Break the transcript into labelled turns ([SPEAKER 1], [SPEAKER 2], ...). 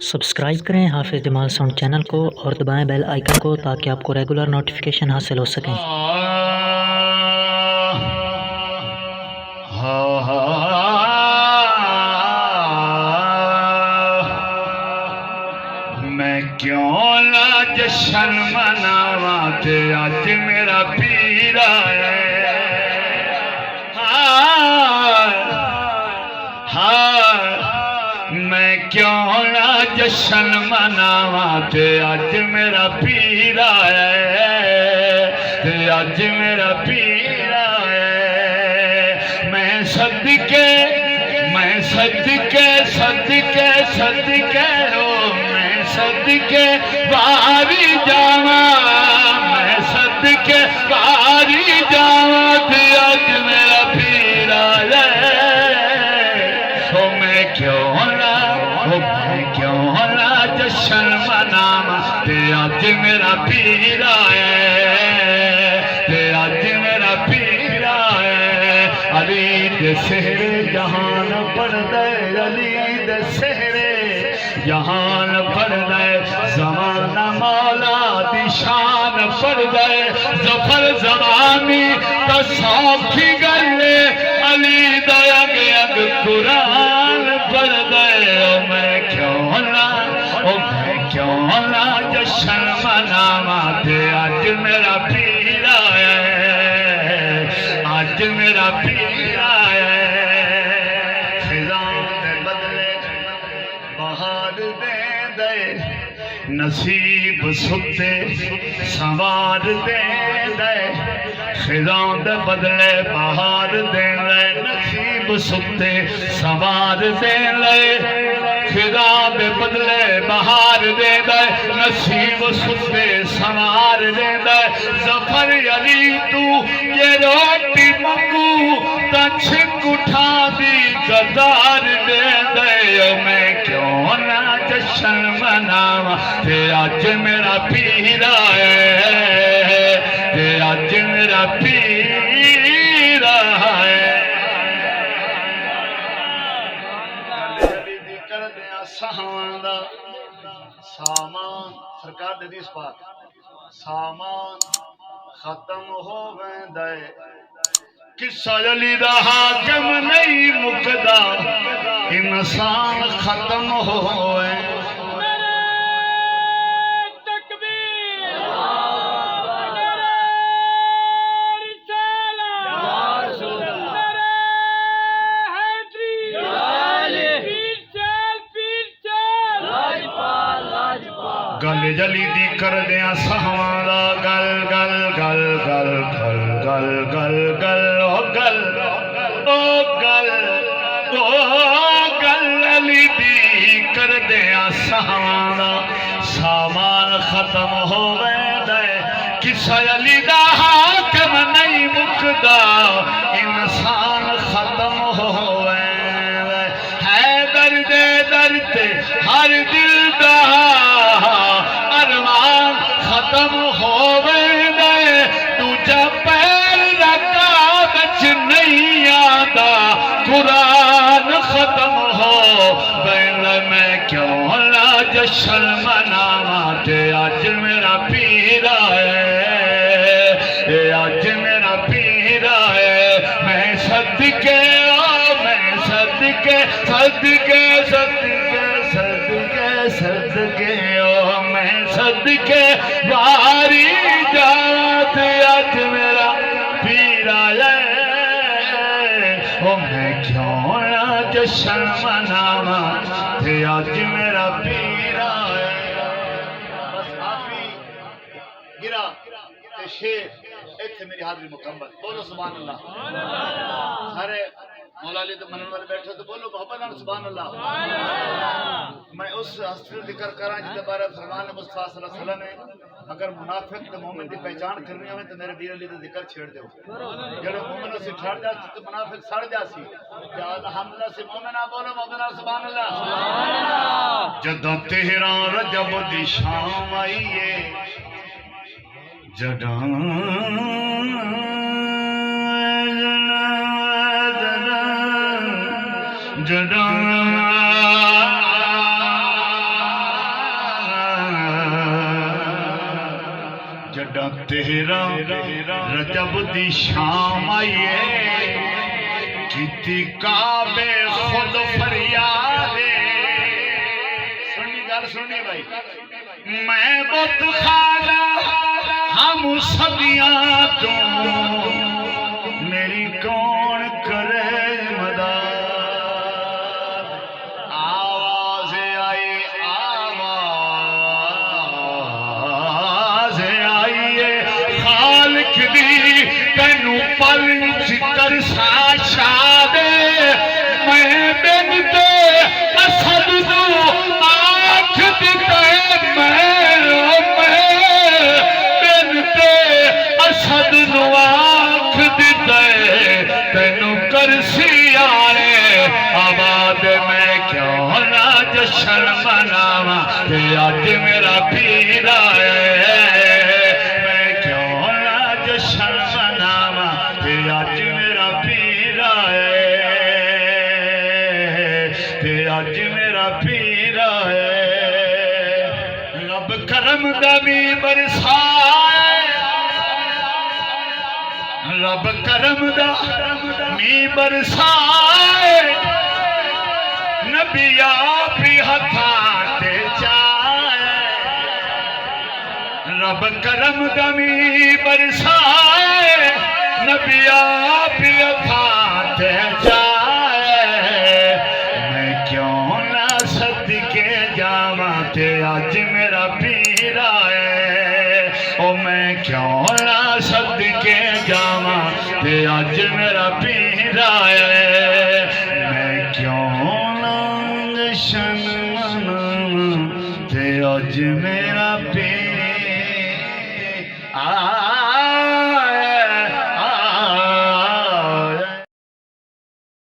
[SPEAKER 1] Subscribe کریں حافظ جمال sound channel کو اور دبائیں بیل آئیکن کو تاکہ آپ کو ریگولر نوٹیفیکیشن حاصل ہو سکیں۔
[SPEAKER 2] میں کیوں نہ جشن مناواں تے اج میرا پیر آیا میں کیوں نہ جشن مناواں تے اج میرا پیر آیا تے اج میرا پیر آیا میں صدقے ہو میں صدقے باری جاواں میں صدقے باری جاواں تے اج میرا پیر آیا میں کیوں نہ جشن مناواں تے اج میرا پیر آیا تے اج میرا پیر آیا علی دے سہرے جہان پڑھ دے علی دے سہرے جہان پڑھ دے زمانہ مولا دی شان پڑھ دے ظفر زمانی تا سوکھی گلے علی دا اگ اگ قرآن پڑھ دے میں کیوں نہ جشن مناواں تے اج میرا پیر آیا اج میرا پیر آیا خزاں دے بدلے بہار دے دے نصیب ستے سوار دے دے خزاں دے بدلے بہار دے دے نصیب ستے سوار دے دے خزاں دے بدلے بہار دے دے نصیب ستے سوار دے دے ظفر علی تو یہ روٹی منگو تا چھک اٹھا دی گدار دے دے میں کیوں نہ جشن مناواں تے اج میرا پیر آیا تے اج میرا پیر آیا سامان سرکار دے دیس پاک سامان ختم ہو ویندے قصہ علی دا حاکم نہیں مکدا انسان ختم ہوئے گل جلی دی کر دیاں سہواں دا گل گل گل گل گل گل گل گل او گل او گل او گل علی دی کر دیاں سہواں دا سامان ختم ہو ویندے قصہ علی دا حاکم نہیں مکدا انسان ختم ہو ویندے ہے درد ہر دل دا ارمان ختم ہو گئے دوجا پیر رکا بچ نہیں آتا قرآن ختم ہو گئے میں کیوں نہ جشن مناواں تے اج میرا پیر آیا اج میرا پیر آیا میں صدقے صدقے او میں صدقے باری جات اج میرا پیر آیا او میں کیوں نہ جشن مناواں تے اج میرا پیر آیا بس کافی گرا تے شیر ایتھے میری حاضری مکمل بولو سبحان اللہ سارے مولا علی تو منن والے بیٹھے تو بولو محبت نال سبحان اللہ میں اس ہستی ذکر کراں جس بارے فرمان مصطفیٰ صلی اللہ علیہ وسلم نے اگر منافق تے مومن دی پہچان کرنی ہوے تو میرے دین علی دا ذکر چھیڑ دیو جڑے مومن سے چھڑ جاسی تے منافق سڑ جاسی یا الحمدللہ سے مومنہ بولو مومنہ سبحان اللہ جدوں تہرا رجب دی شام آئی ہے جدوں جدوں جدہ تیرا رجب دی شام آئیے کیتی کعبے خود فریادے سنی گل سنی بھائی میں بت خانہ ہم صدیاں تو میری کون کرے مدد آواز آئی خالق دی تینو پل چکر ساشا دے میں بنتے اسد نو آنکھ دیتے میں بنتے اسد نو آنکھ دیتے تینو کرسی آئے آباد میں کیوں نہ جشن مناواں تے اج میرا پیر آئے آج میرا پیر آئے تے آج میرا پیر آئے رب کرم دا می برسائے رب کرم دا می برسائے نبی آپ ہی ہتھاں تے چائے رب کرم دا می برسائے نبی آپ افات جائے میں کیوں نہ صدقے جاواں تے آج میرا پیر آئے او میں کیوں نہ صدقے جاواں تے آج میرا پیر آئے میں کیوں نہ جشن مناواں تے آج میرا پیر آئے